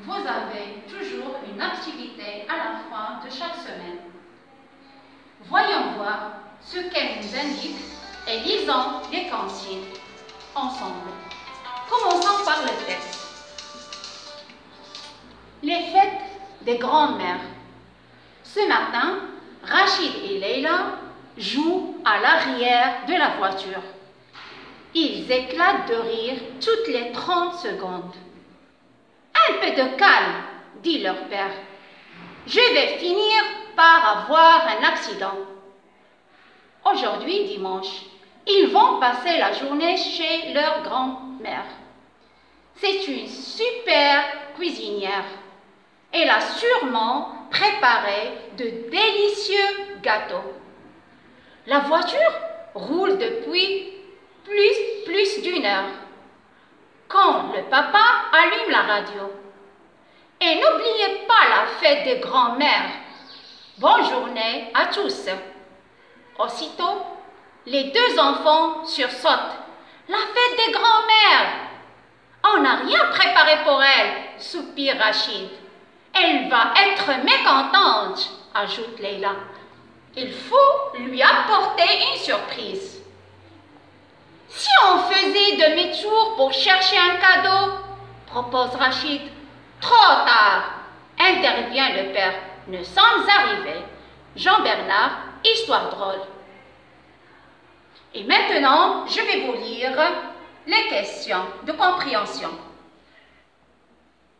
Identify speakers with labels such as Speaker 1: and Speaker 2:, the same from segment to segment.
Speaker 1: vous avez toujours une activité à la fin de chaque semaine. Voyons voir ce qu'elle nous indique et lisons les consignes ensemble. Commençons par le texte. Les fêtes des grands-mères. Ce matin, Rachid et Leila jouent à l'arrière de la voiture. Ils éclatent de rire toutes les 30 secondes. Un peu de calme, dit leur père. Je vais finir par avoir un accident. Aujourd'hui, dimanche, ils vont passer la journée chez leur grand-mère. C'est une super cuisinière. Elle a sûrement préparé de délicieux gâteaux. La voiture roule depuis plus d'une heure quand le papa allume la radio. Et n'oubliez pas la fête des grands-mères. Bonne journée à tous. Aussitôt, les deux enfants sursautent. La fête des grands-mères. On n'a rien préparé pour elle, soupire Rachid. Elle va être mécontente, ajoute Leila. Il faut lui apporter une surprise. Si on faisait demi-tour pour chercher un cadeau, propose Rachid. Trop tard, intervient le père. Nous sommes arrivés. Jean-Bernard, histoire drôle. Et maintenant, je vais vous lire les questions de compréhension.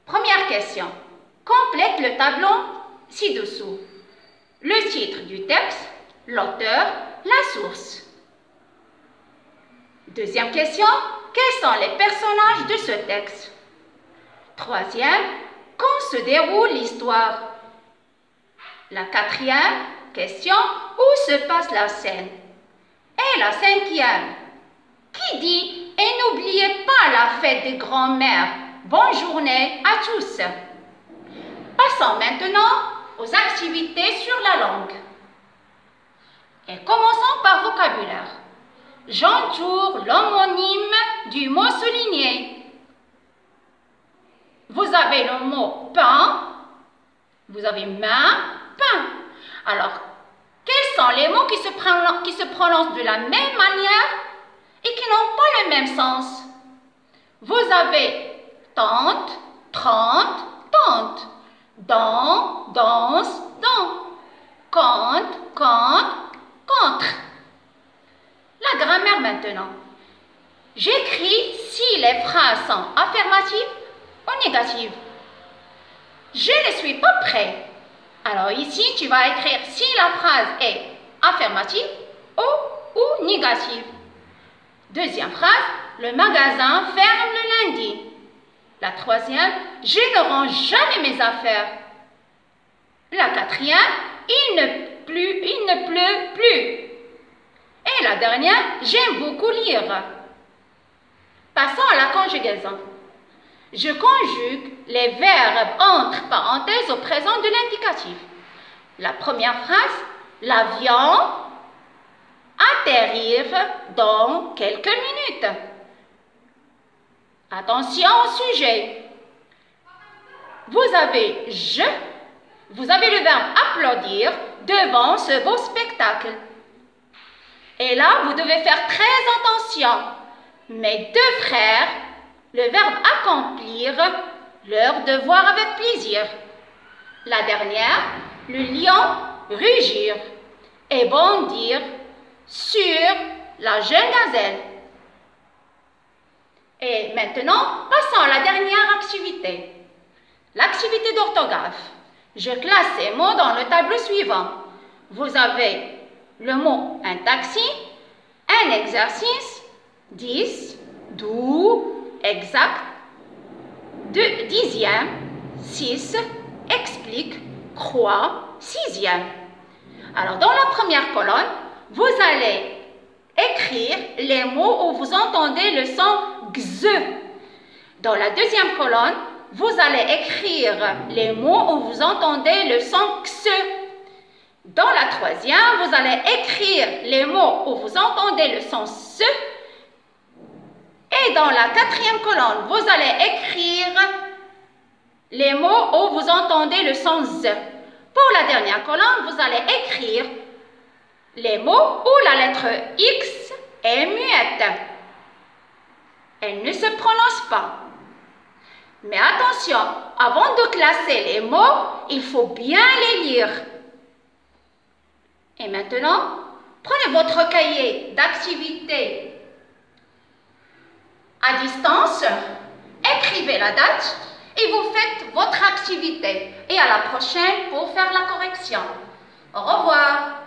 Speaker 1: Première question. Complète le tableau ci-dessous. Le titre du texte, l'auteur, la source. Deuxième question. Quels sont les personnages de ce texte? Troisième. Quand se déroule l'histoire? La quatrième question. Où se passe la scène? Et la cinquième. Qui dit « Et n'oubliez pas la fête des grands-mères. Bonne journée à tous ». Passons maintenant aux activités sur la langue. Et commençons par vocabulaire. J'entoure l'homonyme du mot souligné. Vous avez le mot pain, vous avez main, pain. Alors, quels sont les mots qui se prononcent de la même manière et qui n'ont pas le même sens? Vous avez tante, trente, tante. Dans, danse, dans. Compte, contre. La grammaire maintenant. J'écris si les phrases sont affirmatives ou négatives. Je ne suis pas prêt. Alors ici, tu vas écrire si la phrase est affirmative ou négative. Deuxième phrase, le magasin ferme le lundi. La troisième, je ne range jamais mes affaires. La quatrième, il ne pleut plus. Et la dernière, j'aime beaucoup lire. Passons à la conjugaison. Je conjugue les verbes entre parenthèses au présent de l'indicatif. La première phrase, l'avion atterrir dans quelques minutes. Attention au sujet. Vous avez le verbe applaudir devant ce beau spectacle. Et là, vous devez faire très attention. Mes deux frères, le verbe accomplir leur devoir avec plaisir. La dernière, le lion rugir et bondir sur la jeune gazelle. Et maintenant, passons à la dernière activité. L'activité d'orthographe. Je classe ces mots dans le tableau suivant. Vous avez le mot un taxi, un exercice, 10, 12, exact, dixième, 6, explique, croit, sixième. Alors, dans la première colonne, vous allez écrire les mots où vous entendez le son X. Dans la deuxième colonne, vous allez écrire les mots où vous entendez le son X. Dans la troisième, vous allez écrire les mots où vous entendez le son S. Et dans la quatrième colonne, vous allez écrire les mots où vous entendez le son Z. Pour la dernière colonne, vous allez écrire les mots où la lettre X est muette. Elle ne se prononce pas. Mais attention, avant de classer les mots, il faut bien les lire. Et maintenant, prenez votre cahier d'activité à distance, écrivez la date et vous faites votre activité. Et à la prochaine pour faire la correction. Au revoir.